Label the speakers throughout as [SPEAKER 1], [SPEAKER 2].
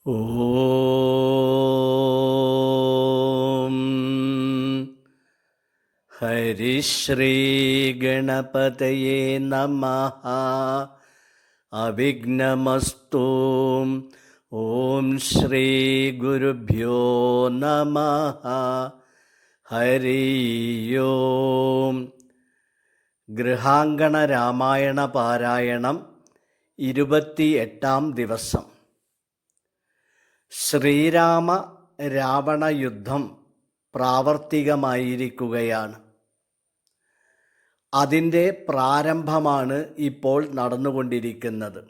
[SPEAKER 1] ഓം ഹരിശ്രീ ഗണപതയേ നമഃ. അവിഘ്നമസ്തു. ഓം ശ്രീ ഗുരുഭ്യോ നമഃ. ഹരി ഓം. ഗൃഹാങ്കണ രാമായണ പാരായണം 28-ാം ദിവസം. ശ്രീരാമ രാവണ യുദ്ധം പ്രാവർത്തികമായിരിക്കുകയാണ്. അതിൻ്റെ പ്രാരംഭമാണ് ഇപ്പോൾ നടന്നുകൊണ്ടിരിക്കുന്നത്.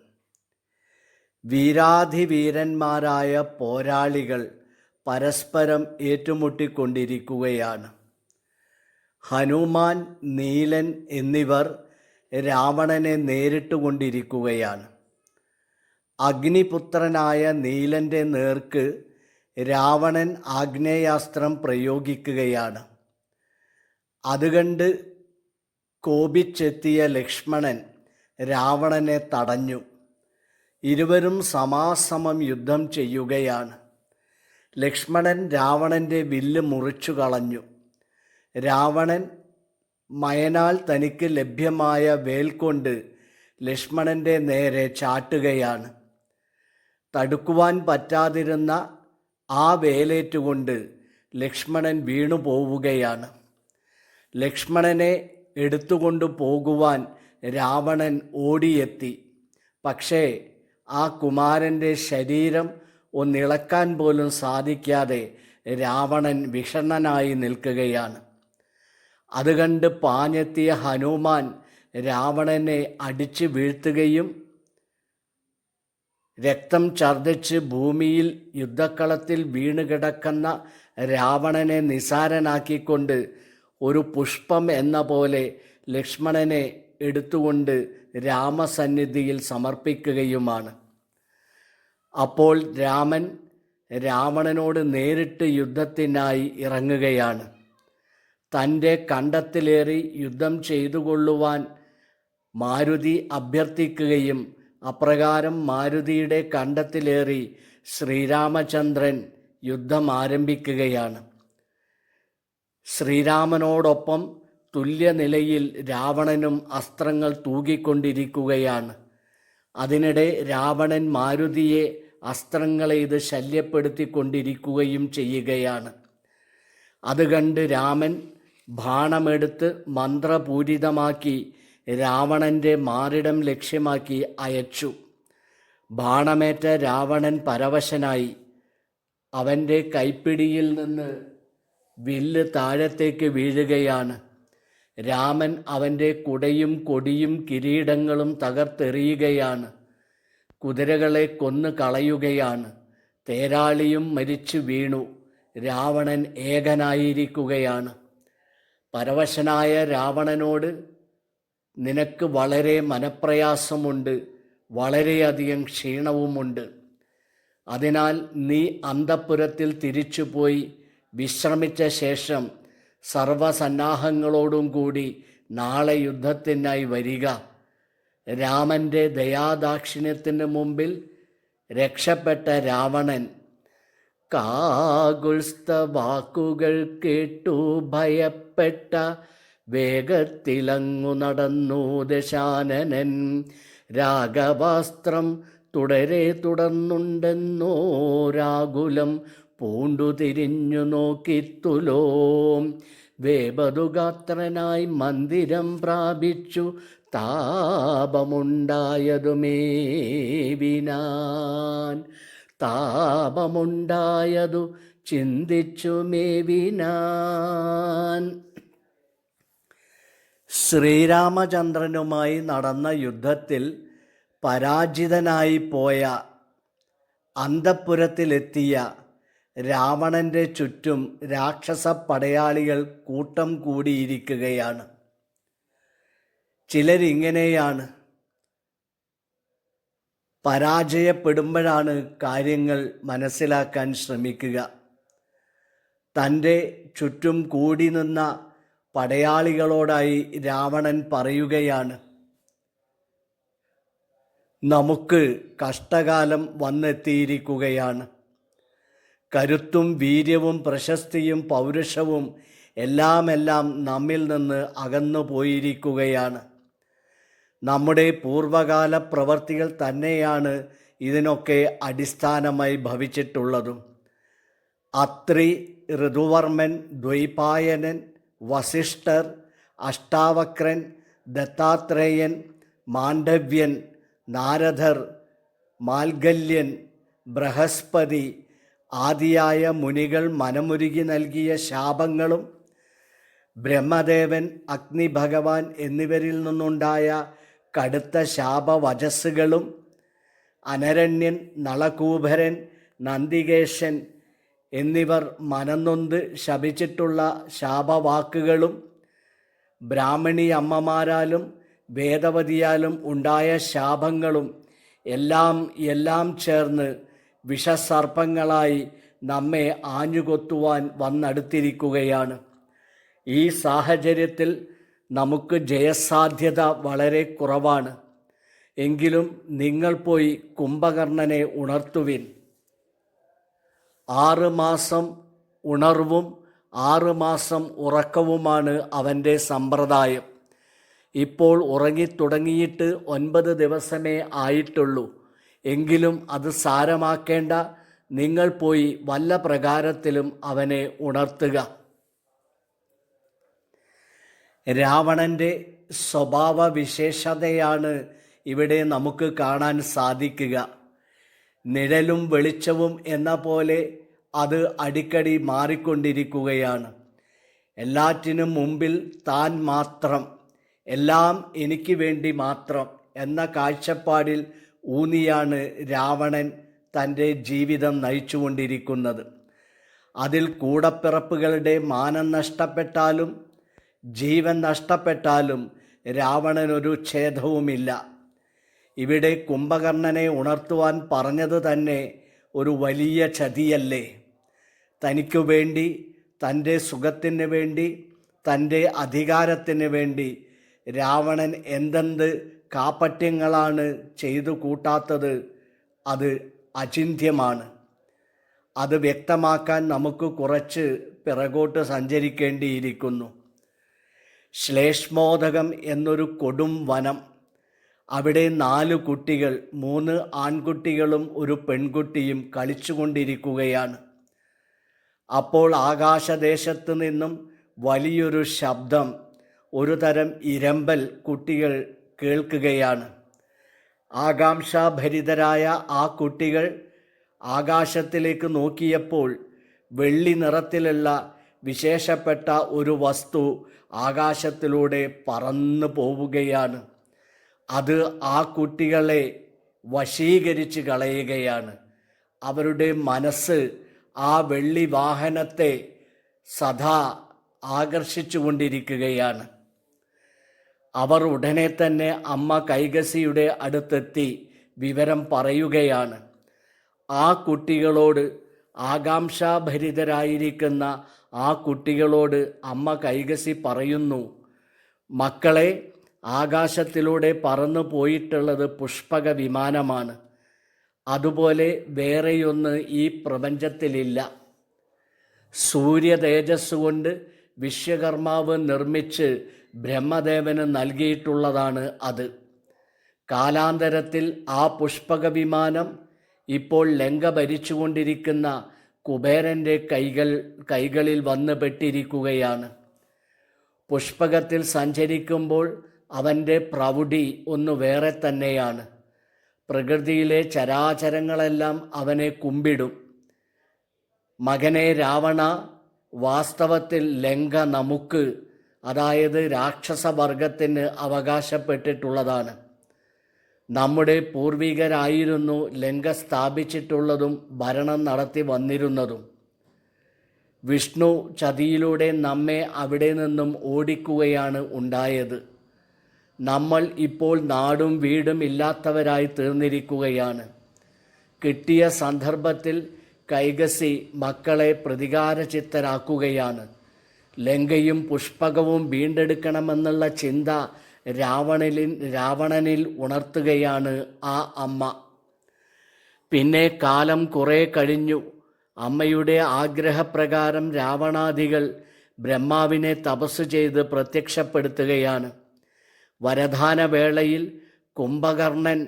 [SPEAKER 1] വീരാധിവീരന്മാരായ പോരാളികൾ പരസ്പരം ഏറ്റുമുട്ടിക്കൊണ്ടിരിക്കുകയാണ്. ഹനുമാൻ, നീലൻ എന്നിവർ രാവണനെ നേരിട്ടുകൊണ്ടിരിക്കുകയാണ്. അഗ്നിപുത്രനായ നീലൻ്റെ നേർക്ക് രാവണൻ ആഗ്നേയാസ്ത്രം പ്രയോഗിക്കുകയാണ്. അതുകണ്ട് കോപിച്ചെത്തിയ ലക്ഷ്മണൻ രാവണനെ തടഞ്ഞു. ഇരുവരും സമാസമം യുദ്ധം ചെയ്യുകയാണ്. ലക്ഷ്മണൻ രാവണൻ്റെ വില്ല് മുറിച്ചു കളഞ്ഞു. രാവണൻ മയനാൽ തനിക്ക് ലഭ്യമായ വേൽ കൊണ്ട് ലക്ഷ്മണൻ്റെ നേരെ ചാട്ടുകയാണ്. തടുക്കുവാൻ പറ്റാതിരുന്ന ആ വേലേറ്റുകൊണ്ട് ലക്ഷ്മണൻ വീണു പോവുകയാണ്. ലക്ഷ്മണനെ എടുത്തുകൊണ്ടു പോകുവാൻ രാവണൻ ഓടിയെത്തി. പക്ഷേ ആ കുമാരൻ്റെ ശരീരം ഒന്നിളക്കാൻ പോലും സാധിക്കാതെ രാവണൻ വിഷണ്ണനായി നിൽക്കുകയാണ്. അത് കണ്ട് പാഞ്ഞെത്തിയ ഹനുമാൻ രാവണനെ അടിച്ചു വീഴ്ത്തുകയും രക്തം ഛർദ്ദിച്ച് ഭൂമിയിൽ യുദ്ധക്കളത്തിൽ വീണുകിടക്കുന്ന രാവണനെ നിസാരനാക്കിക്കൊണ്ട് ഒരു പുഷ്പം എന്ന പോലെ ലക്ഷ്മണനെ എടുത്തുകൊണ്ട് രാമസന്നിധിയിൽ സമർപ്പിക്കുകയുമാണ്. അപ്പോൾ രാമൻ രാവണനോട് നേരിട്ട് യുദ്ധത്തിനായി ഇറങ്ങുകയാണ്. തൻ്റെ കണ്ടത്തിലേറി യുദ്ധം ചെയ്തുകൊള്ളുവാൻ മാരുതി അഭ്യർത്ഥിക്കുകയും അപ്രകാരം മാരുതിയുടെ കണ്ടത്തിലേറി ശ്രീരാമചന്ദ്രൻ യുദ്ധം ആരംഭിക്കുകയാണ്. ശ്രീരാമനോടൊപ്പം തുല്യനിലയിൽ രാവണനും അസ്ത്രങ്ങൾ തൂകിക്കൊണ്ടിരിക്കുകയാണ്. അതിനിടെ രാവണൻ മാരുതിയെ അസ്ത്രങ്ങളെയ്ത് ശല്യപ്പെടുത്തിക്കൊണ്ടിരിക്കുകയും ചെയ്യുകയാണ്. അത് കണ്ട് രാമൻ ബാണമെടുത്ത് മന്ത്രപൂരിതമാക്കി രാവണൻ്റെ മാറിടം ലക്ഷ്യമാക്കി അയച്ചു. ബാണമേറ്റ രാവണൻ പരവശനായി. അവൻ്റെ കൈപ്പിടിയിൽ നിന്ന് വില്ല് താഴത്തേക്ക് വീഴുകയാണ്. രാമൻ അവൻ്റെ കുടയും കൊടിയും കിരീടങ്ങളും തകർത്തെറിയുകയാണ്. കുതിരകളെ കൊന്നു കളയുകയാണ്. തേരാളിയും മരിച്ചു വീണു. രാവണൻ ഏകനായിരിക്കുകയാണ്. പരവശനായ രാവണനോട്, നിനക്ക് വളരെ മനപ്രയാസമുണ്ട്, വളരെയധികം ക്ഷീണവുമുണ്ട്. അതിനാൽ നീ അന്തഃപുരത്തിൽ തിരിച്ചുപോയി വിശ്രമിച്ച ശേഷം സർവസന്നാഹങ്ങളോടും കൂടി നാളെ യുദ്ധത്തിനായി വരിക. രാമൻ്റെ ദയാദാക്ഷിണ്യത്തിന് മുമ്പിൽ രക്ഷപ്പെട്ട രാവണൻ കാകുൽസ്ഥ വാക്കുകൾ കേട്ടു ഭയപ്പെട്ട വേഗത്തിലങ്ങു നടന്നു ദശാനനൻ. രാഘവാസ്ത്രം തുടർന്നുണ്ടെന്നോ രാകുലം പൂണ്ടു തിരിഞ്ഞു നോക്കിത്തുലോം. വേപതുഗാത്രനായി മന്ദിരം പ്രാപിച്ചു താപമുണ്ടായതുമേവിനാൻ. താപമുണ്ടായതു ചിന്തിച്ചു മേവിനാൻ. ശ്രീരാമചന്ദ്രനുമായി നടന്ന യുദ്ധത്തിൽ പരാജിതനായി പോയ അന്തഃപുരത്തിലെത്തിയ രാവണൻ്റെ ചുറ്റും രാക്ഷസ പടയാളികൾ കൂട്ടം കൂടിയിരിക്കുകയാണ്. ചിലരിങ്ങനെയാണ്, പരാജയപ്പെടുമ്പോഴാണ് കാര്യങ്ങൾ മനസ്സിലാക്കാൻ ശ്രമിക്കുക. തൻ്റെ ചുറ്റും കൂടി നിന്ന പടയാളികളോടായി രാവണൻ പറയുകയാണ്, നമുക്ക് കഷ്ടകാലം വന്നെത്തിയിരിക്കുകയാണ്. കരുത്തും വീര്യവും പ്രശസ്തിയും പൗരുഷവും എല്ലാം നമ്മിൽ നിന്ന് അകന്നു പോയിരിക്കുകയാണ്. നമ്മുടെ പൂർവകാല പ്രവർത്തികൾ തന്നെയാണ് ഇതിനൊക്കെ അടിസ്ഥാനമായി ഭവിച്ചിട്ടുള്ളതും. അത്രി, ഋതുവർമ്മൻ, ദ്വൈപായനൻ, വസിഷ്ഠർ, അഷ്ടാവക്രൻ, ദത്താത്രേയൻ, മാണ്ഡവ്യൻ, നാരദർ, മാൽഗല്യൻ, ബൃഹസ്പതി ആദിയായ മുനികൾ മനമുരുകി നൽകിയ ശാപങ്ങളും ബ്രഹ്മദേവൻ, അഗ്നി ഭഗവാൻ എന്നിവരിൽ നിന്നുണ്ടായ കടുത്ത ശാപവചസ്സുകളും അനരണ്യൻ, നളകൂഭരൻ, നന്ദികേശൻ എന്നിവർ മനംനൊന്ത് ശപിച്ചിട്ടുള്ള ശാപവാക്കുകളും ബ്രാഹ്മണി അമ്മമാരാലും വേദവതിയാലും ഉണ്ടായ ശാപങ്ങളും എല്ലാം ചേർന്ന് വിഷസർപ്പങ്ങളായി നമ്മെ ആഞ്ഞുകൊത്തുവാൻ വന്നടുത്തിരിക്കുകയാണ്. ഈ സാഹചര്യത്തിൽ നമുക്ക് ജയസാധ്യത വളരെ കുറവാണ്. എങ്കിലും നിങ്ങൾ പോയി കുംഭകർണനെ ഉണർത്തുവിൻ. 6 മാസം ഉണർവും 6 മാസം ഉറക്കവുമാണ് അവൻ്റെ സമ്പ്രദായം. ഇപ്പോൾ ഉറങ്ങിത്തുടങ്ങിയിട്ട് 9 ദിവസമേ ആയിട്ടുള്ളൂ. എങ്കിലും അത് സാരമാക്കേണ്ട. നിങ്ങൾ പോയി വല്ല പ്രകാരത്തിലും അവനെ ഉണർത്തുക. രാവണൻ്റെ സ്വഭാവ വിശേഷതയാണ് ഇവിടെ നമുക്ക് കാണാൻ സാധിക്കുക. നിഴലും വെളിച്ചവും എന്ന പോലെ അത് അടിക്കടി മാറിക്കൊണ്ടിരിക്കുകയാണ്. എല്ലാറ്റിനും മുമ്പിൽ താൻ മാത്രം, എല്ലാം എനിക്ക് വേണ്ടി മാത്രം എന്ന കാഴ്ചപ്പാടിൽ ഊന്നിയാണ് രാവണൻ തൻ്റെ ജീവിതം നയിച്ചുകൊണ്ടിരിക്കുന്നത്. അതിൽ കൂടപ്പിറപ്പുകളുടെ മാനം നഷ്ടപ്പെട്ടാലും ജീവൻ നഷ്ടപ്പെട്ടാലും രാവണനൊരു ഛേദവുമില്ല. ഇവിടെ കുംഭകർണനെ ഉണർത്തുവാൻ പറഞ്ഞത് തന്നെ ഒരു വലിയ ചതിയല്ലേ? തനിക്കു വേണ്ടി, തൻ്റെ സുഖത്തിന് വേണ്ടി, തൻ്റെ അധികാരത്തിന് വേണ്ടി രാവണൻ എന്തെന്ത് കാപട്യങ്ങളാണ് ചെയ്തു കൂട്ടാത്തത്? അത് അചിന്ത്യമാണ്. അത് വ്യക്തമാക്കാൻ നമുക്ക് കുറച്ച് പിറകോട്ട് സഞ്ചരിക്കേണ്ടിയിരിക്കുന്നു. ശ്ലേഷ്മോദകം എന്നൊരു കൊടും വനം. അവിടെ 4 കുട്ടികൾ, 3 ആൺകുട്ടികളും ഒരു പെൺകുട്ടിയും കളിച്ചുകൊണ്ടിരിക്കുകയാണ്. അപ്പോൾ ആകാശദേശത്ത് നിന്നും വലിയൊരു ശബ്ദം, ഒരു തരം ഇരമ്പൽ കുട്ടികൾ കേൾക്കുകയാണ്. ആകാംക്ഷാഭരിതരായ ആ കുട്ടികൾ ആകാശത്തിലേക്ക് നോക്കിയപ്പോൾ വെള്ളി നിറത്തിലുള്ള വിശേഷപ്പെട്ട ഒരു വസ്തു ആകാശത്തിലൂടെ പറന്നു പോവുകയാണ്. അത് ആ കുട്ടികളെ വശീകരിച്ച് കളയുകയാണ്. അവരുടെ മനസ്സ് ആ വെള്ളി വാഹനത്തെ സദാ ആകർഷിച്ചു കൊണ്ടിരിക്കുകയാണ്. അവർ ഉടനെ തന്നെ അമ്മ കൈകസിയുടെ അടുത്തെത്തി വിവരം പറയുകയാണ്. ആ കുട്ടികളോട്, ആകാംക്ഷാഭരിതരായിരിക്കുന്ന ആ കുട്ടികളോട് അമ്മ കൈകസി പറയുന്നു, മക്കളെ, ആകാശത്തിലൂടെ പറന്നു പോയിട്ടുള്ളത് പുഷ്പക വിമാനമാണ്. അതുപോലെ വേറെയൊന്ന് ഈ പ്രപഞ്ചത്തിലില്ല. സൂര്യ തേജസ് കൊണ്ട് വിശ്വകർമാവ് നിർമ്മിച്ച് ബ്രഹ്മദേവന് നൽകിയിട്ടുള്ളതാണ് അത്. കാലാന്തരത്തിൽ ആ പുഷ്പക വിമാനം ഇപ്പോൾ ലങ്ക ഭരിച്ചുകൊണ്ടിരിക്കുന്ന കുബേരൻ്റെ കൈകളിൽ വന്ന് പെട്ടിരിക്കുകയാണ്. പുഷ്പകത്തിൽ സഞ്ചരിക്കുമ്പോൾ അവൻ്റെ പ്രൗഢി ഒന്ന് വേറെ തന്നെയാണ്. പ്രകൃതിയിലെ ചരാചരങ്ങളെല്ലാം അവനെ കുമ്പിടും. മകനെ രാവണ, വാസ്തവത്തിൽ ലങ്ക നമുക്ക്, അതായത് രാക്ഷസവർഗത്തിന് അവകാശപ്പെട്ടിട്ടുള്ളതാണ്. നമ്മുടെ പൂർവികരായിരുന്നു ലങ്ക സ്ഥാപിച്ചിട്ടുള്ളതും ഭരണം നടത്തി വന്നിരുന്നതും. വിഷ്ണു ചതിയിലൂടെ നമ്മെ അവിടെ നിന്നും ഓടിക്കുകയാണ് ഉണ്ടായത്. നമ്മൾ ഇപ്പോൾ നാടും വീടും ഇല്ലാത്തവരായി തീർന്നിരിക്കുകയാണ്. കിട്ടിയ സന്ദർഭത്തിൽ കൈകസി മക്കളെ പ്രതികാരചിത്തരാക്കുകയാണ്. ലങ്കയും പുഷ്പകവും വീണ്ടെടുക്കണമെന്നുള്ള ചിന്ത രാവണനിൽ ഉണർത്തുകയാണ് ആ അമ്മ. പിന്നെ കാലം കുറേ കഴിഞ്ഞു. അമ്മയുടെ ആഗ്രഹപ്രകാരം രാവണാദികൾ ബ്രഹ്മാവിനെ തപസ് ചെയ്ത് പ്രത്യക്ഷപ്പെടുത്തുകയാണ്. വരദാന വേളയിൽ കുംഭകർണൻ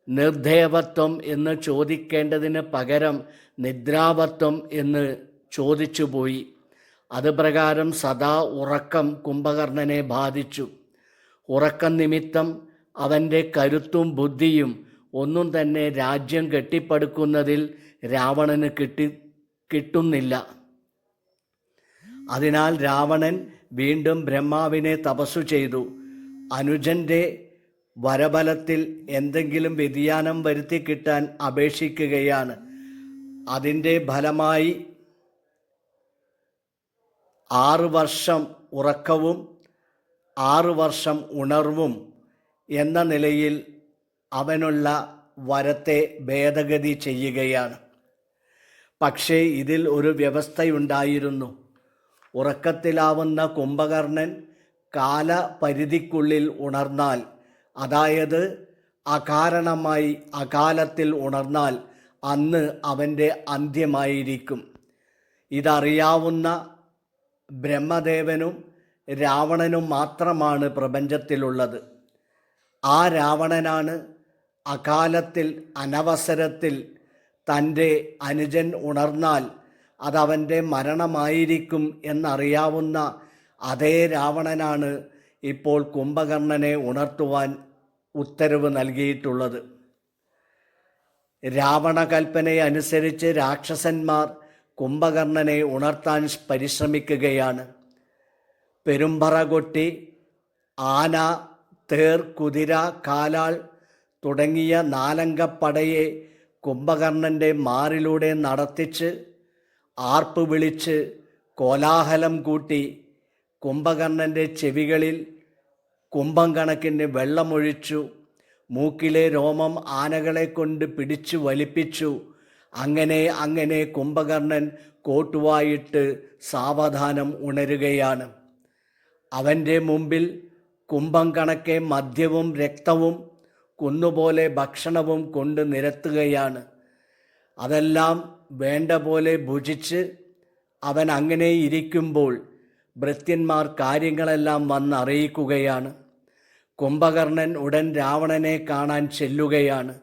[SPEAKER 1] നിർദേവത്വം എന്ന് ചോദിക്കേണ്ടതിന് പകരം നിദ്രാവത്വം എന്ന് ചോദിച്ചുപോയി. അത് പ്രകാരം സദാ ഉറക്കം കുംഭകർണനെ ബാധിച്ചു. ഉറക്കം നിമിത്തം അവൻ്റെ കരുത്തും ബുദ്ധിയും ഒന്നും തന്നെ രാജ്യം കെട്ടിപ്പടുക്കുന്നതിൽ രാവണന് കിട്ടുന്നില്ല. അതിനാൽ രാവണൻ വീണ്ടും ബ്രഹ്മാവിനെ തപസ്സു ചെയ്തു. അനുജൻ്റെ വരബലത്തിൽ എന്തെങ്കിലും വ്യതിയാനം വരുത്തി കിട്ടാൻ അപേക്ഷിക്കുകയാണ്. അതിൻ്റെ ഫലമായി 6 വർഷം ഉറക്കവും 6 വർഷം ഉണർവും എന്ന നിലയിൽ അവനുള്ള വരത്തെ ഭേദഗതി ചെയ്യുകയാണ്. പക്ഷേ ഇതിൽ ഒരു വ്യവസ്ഥയുണ്ടായിരുന്നു. ഉറക്കത്തിലാവുന്ന കുംഭകർണൻ കാലപരിധിക്കുള്ളിൽ ഉണർന്നാൽ, അതായത് അകാരണമായി അകാലത്തിൽ ഉണർന്നാൽ അന്ന് അവൻ്റെ അന്ത്യമായിരിക്കും. ഇതറിയാവുന്ന ബ്രഹ്മദേവനും രാവണനും മാത്രമാണ് പ്രപഞ്ചത്തിലുള്ളത്. ആ രാവണനാണ് അകാലത്തിൽ അനവസരത്തിൽ തൻ്റെ അനുജൻ ഉണർന്നാൽ അതവൻ്റെ മരണമായിരിക്കും എന്നറിയാവുന്ന അതേ രാവണനാണ് ഇപ്പോൾ കുംഭകർണനെ ഉണർത്തുവാൻ ഉത്തരവ് നൽകിയിട്ടുള്ളത്. രാവണകൽപ്പനയനുസരിച്ച് രാക്ഷസന്മാർ കുംഭകർണനെ ഉണർത്താൻ പരിശ്രമിക്കുകയാണ്. പെരുമ്പറ കൊട്ടി ആന, തേർ, കുതിര, കാലാൾ തുടങ്ങിയ 4 അംഗപ്പടയെ കുംഭകർണൻ്റെ മാറിലൂടെ നടത്തിച്ച് ആർപ്പ് വിളിച്ച് കോലാഹലം കൂട്ടി കുംഭകർണൻ്റെ ചെവികളിൽ കുംഭം കണക്കിന് വെള്ളമൊഴിച്ചു. മൂക്കിലെ രോമം ആനകളെ കൊണ്ട് പിടിച്ചു വലിപ്പിച്ചു. അങ്ങനെ കുംഭകർണൻ കോട്ടുവായിട്ട് സാവധാനം ഉണരുകയാണ്. അവൻ്റെ മുമ്പിൽ കുംഭം കണക്കെ മദ്യവും രക്തവും കുന്നുപോലെ ഭക്ഷണവും കൊണ്ട് നിരത്തുകയാണ്. അതെല്ലാം വേണ്ട പോലെ ഭുജിച്ച് അവൻ അങ്ങനെ ഇരിക്കുമ്പോൾ ഭൃത്യന്മാർ കാര്യങ്ങളെല്ലാം വന്നറിയിക്കുകയാണ്. കുംഭകർണൻ ഉടൻ രാവണനെ കാണാൻ ചെല്ലുകയാണ്.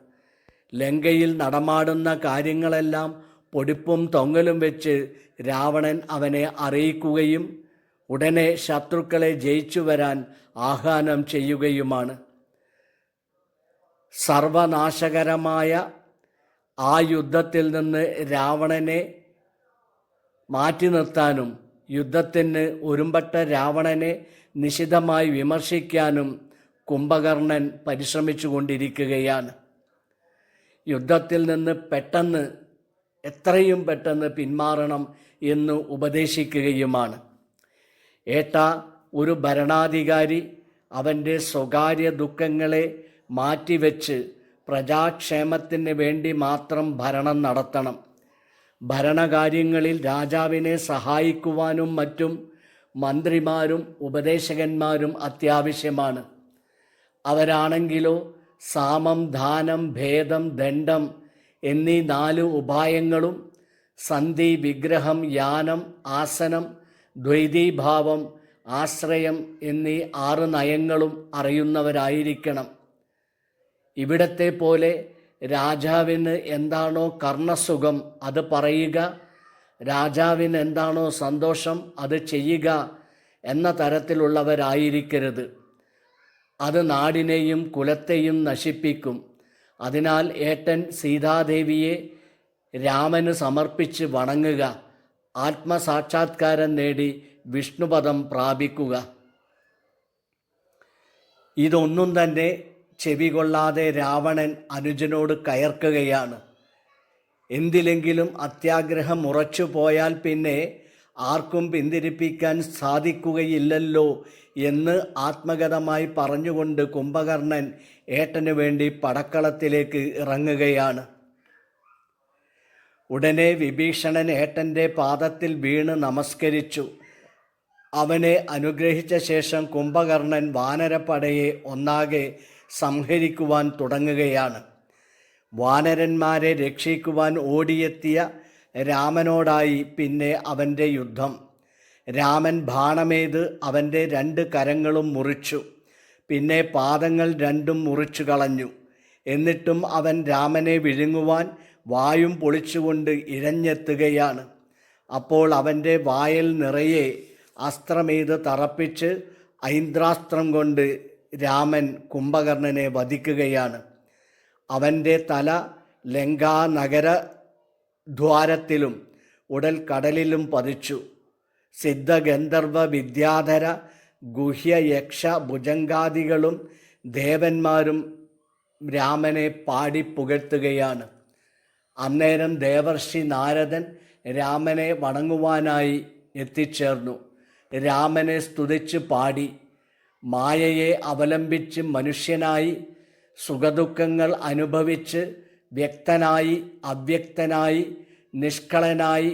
[SPEAKER 1] ലങ്കയിൽ നടമാടുന്ന കാര്യങ്ങളെല്ലാം പൊടിപ്പും തൊങ്ങലും വെച്ച് രാവണൻ അവനെ അറിയിക്കുകയും ഉടനെ ശത്രുക്കളെ ജയിച്ചു വരാൻ ആഹ്വാനം ചെയ്യുകയുമാണ്. സർവനാശകരമായ ആ യുദ്ധത്തിൽ നിന്ന് രാവണനെ മാറ്റി നിർത്താനും യുദ്ധത്തിന് ഒരുമ്പെട്ട രാവണനെ നിശിതമായി വിമർശിക്കാനും കുംഭകർണൻ പരിശ്രമിച്ചു കൊണ്ടിരിക്കുകയാണ്. യുദ്ധത്തിൽ നിന്ന് എത്രയും പെട്ടെന്ന് പിന്മാറണം എന്ന് ഉപദേശിക്കുകയുമാണ്. ഒരു ഭരണാധികാരി അവൻ്റെ സ്വകാര്യ ദുഃഖങ്ങളെ മാറ്റിവെച്ച് പ്രജാക്ഷേമത്തിന് വേണ്ടി മാത്രം ഭരണം നടത്തണം. ഭരണകാര്യങ്ങളിൽ രാജാവിനെ സഹായിക്കുവാനും മറ്റും മന്ത്രിമാരും ഉപദേശകന്മാരും അത്യാവശ്യമാണ്. അവരാണെങ്കിലോ സാമം, ദാനം, ഭേദം, ദണ്ഡം എന്നീ 4 ഉപായങ്ങളും സന്ധി, വിഗ്രഹം, യാനം, ആസനം, ദ്വൈതീഭാവം, ആശ്രയം എന്നീ 6 നയങ്ങളും അറിയുന്നവരായിരിക്കണം. ഇവിടത്തെ പോലെ രാജാവിന് എന്താണോ കർണസുഖം അത് പറയുക, രാജാവിന് എന്താണോ സന്തോഷം അത് ചെയ്യുക എന്ന തരത്തിലുള്ളവരായിരിക്കരുത്. അത് നാടിനെയും കുലത്തെയും നശിപ്പിക്കും. അതിനാൽ ഏട്ടൻ സീതാദേവിയെ രാമന് സമർപ്പിച്ച് വണങ്ങുക, ആത്മസാക്ഷാത്കാരം നേടി വിഷ്ണുപദം പ്രാപിക്കുക. ഇതൊന്നും തന്നെ ചെവികൊള്ളാതെ രാവണൻ അനുജനോട് കയർക്കുകയാണ്. എന്തിലെങ്കിലും അത്യാഗ്രഹം ഉറച്ചു പോയാൽ പിന്നെ ആർക്കും പിന്തിരിപ്പിക്കാൻ സാധിക്കുകയില്ലല്ലോ എന്ന് ആത്മഗതമായി പറഞ്ഞുകൊണ്ട് കുംഭകർണൻ ഏട്ടന് വേണ്ടി പടക്കളത്തിലേക്ക് ഇറങ്ങുകയാണ്. ഉടനെ വിഭീഷണൻ ഏട്ടൻ്റെ പാദത്തിൽ വീണ് നമസ്കരിച്ചു. അവനെ അനുഗ്രഹിച്ച ശേഷം കുംഭകർണൻ വാനരപ്പടയെ ഒന്നാകെ സംഹരിക്കുവാൻ തുടങ്ങുകയാണ്. വാനരന്മാരെ രക്ഷിക്കുവാൻ ഓടിയെത്തിയ രാമനോടായി പിന്നെ അവൻ്റെ യുദ്ധം. രാമൻ ബാണമെയ്ത് അവൻ്റെ 2 കരങ്ങളും മുറിച്ചു. പിന്നെ പാദങ്ങൾ 2ഉം മുറിച്ചു കളഞ്ഞു. എന്നിട്ടും അവൻ രാമനെ വിഴുങ്ങുവാൻ വായും പൊളിച്ചുകൊണ്ട് ഇഴഞ്ഞെത്തുകയാണ്. അപ്പോൾ അവൻ്റെ വായിൽ നിറയെ അസ്ത്രമെയ്ത് തറപ്പിച്ച് ഐന്ദ്രാസ്ത്രം കൊണ്ട് രാമൻ കുംഭകർണനെ വധിക്കുകയാണ്. അവൻ്റെ തല ലങ്കാനഗര ദ്വാരത്തിലും ഉടൽ കടലിലും പതിച്ചു. സിദ്ധഗന്ധർവ വിദ്യാധര ഗുഹ്യ യക്ഷ ഭുജങ്കാദികളും ദേവന്മാരും രാമനെ പാടി പുകഴ്ത്തുകയാണ്. അന്നേരം ദേവർഷി നാരദൻ രാമനെ വണങ്ങുവാനായി എത്തിച്ചേർന്നു. രാമനെ സ്തുതിച്ച് പാടി. മായയെ അവലംബിച്ച് മനുഷ്യനായി സുഖദുഃഖങ്ങൾ അനുഭവിച്ച് വ്യക്തനായി അവ്യക്തനായി നിഷ്കളനായി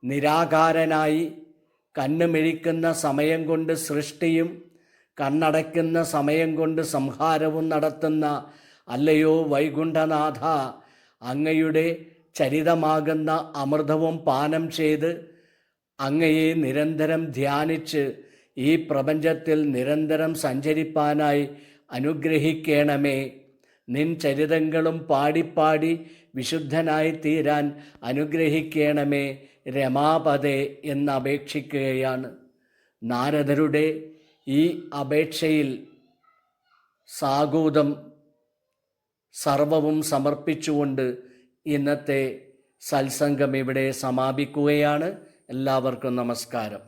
[SPEAKER 1] നിരാകാരനായി കണ്ണുമിഴിക്കുന്ന സമയം കൊണ്ട് സൃഷ്ടിയും കണ്ണടയ്ക്കുന്ന സമയം കൊണ്ട് സംഹാരവും നടത്തുന്ന അല്ലയോ വൈകുണ്ഠനാഥ, അങ്ങയുടെ ചരിതമാകുന്ന അമൃതവും പാനം ചെയ്ത് അങ്ങയെ നിരന്തരം ധ്യാനിച്ച് ഈ പ്രപഞ്ചത്തിൽ നിരന്തരം സഞ്ചരിപ്പാനായി അനുഗ്രഹിക്കണമേ. നിൻ ചരിതങ്ങളും പാടിപ്പാടി വിശുദ്ധനായി തീരാൻ അനുഗ്രഹിക്കണമേ രമാപദേ എന്നപേക്ഷിക്കുകയാണ്. നാരദരുടെ ഈ അപേക്ഷയിൽ സാഗൂതം സർവവും സമർപ്പിച്ചുകൊണ്ട് ഇന്നത്തെ സത്സംഗം ഇവിടെ സമാപിക്കുകയാണ്. എല്ലാവർക്കും നമസ്കാരം.